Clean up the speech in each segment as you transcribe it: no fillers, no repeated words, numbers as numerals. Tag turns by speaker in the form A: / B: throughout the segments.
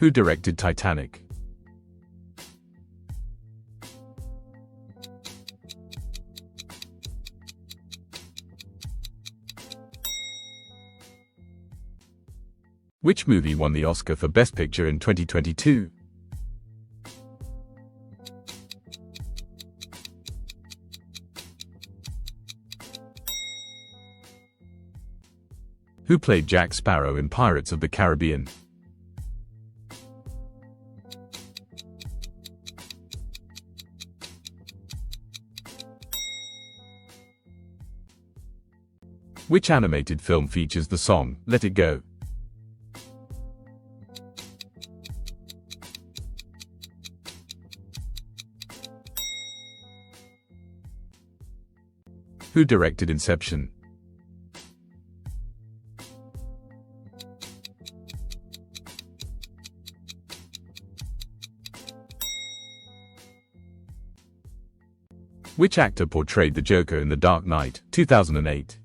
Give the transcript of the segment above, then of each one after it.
A: Who directed Titanic? Which movie won the Oscar for Best Picture in 2022? Who played Jack Sparrow in Pirates of the Caribbean? Which animated film features the song, Let It Go? Who directed Inception? Which actor portrayed the Joker in The Dark Knight, 2008?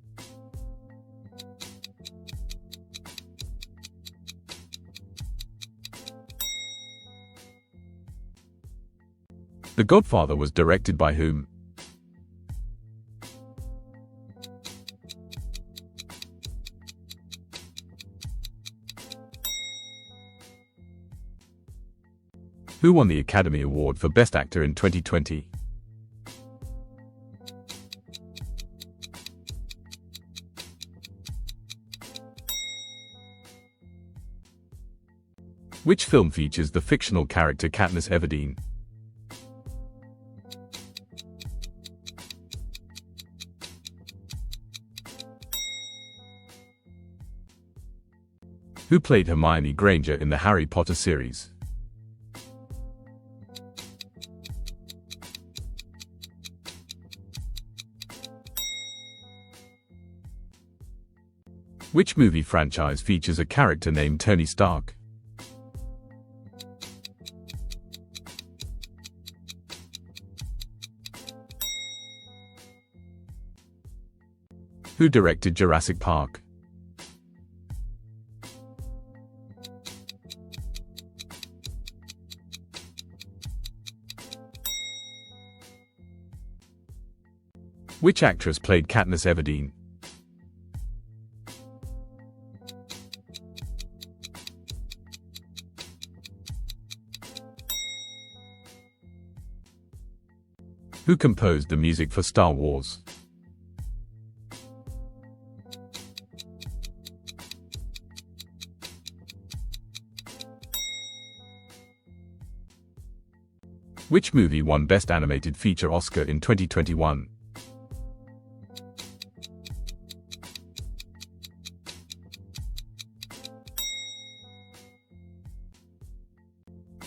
A: The Godfather was directed by whom? Who won the Academy Award for Best Actor in 2020? Which film features the fictional character Katniss Everdeen? Who played Hermione Granger in the Harry Potter series? Which movie franchise features a character named Tony Stark? Who directed Jurassic Park? Which actress played Katniss Everdeen? Who composed the music for Star Wars? Which movie won Best Animated Feature Oscar in 2021?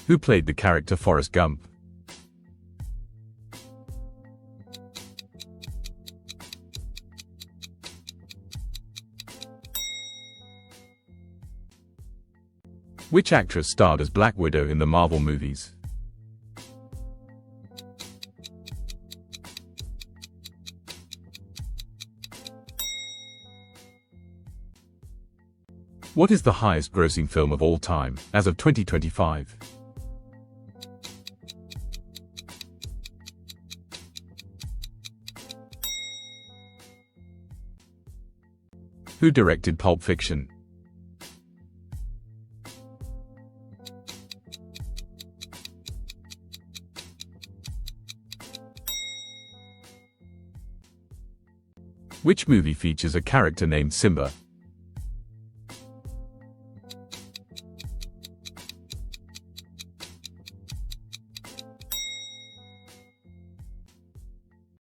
A: Who played the character Forrest Gump? Which actress starred as Black Widow in the Marvel movies? What is the highest grossing film of all time, as of 2025? Who directed Pulp Fiction? Which movie features a character named Simba?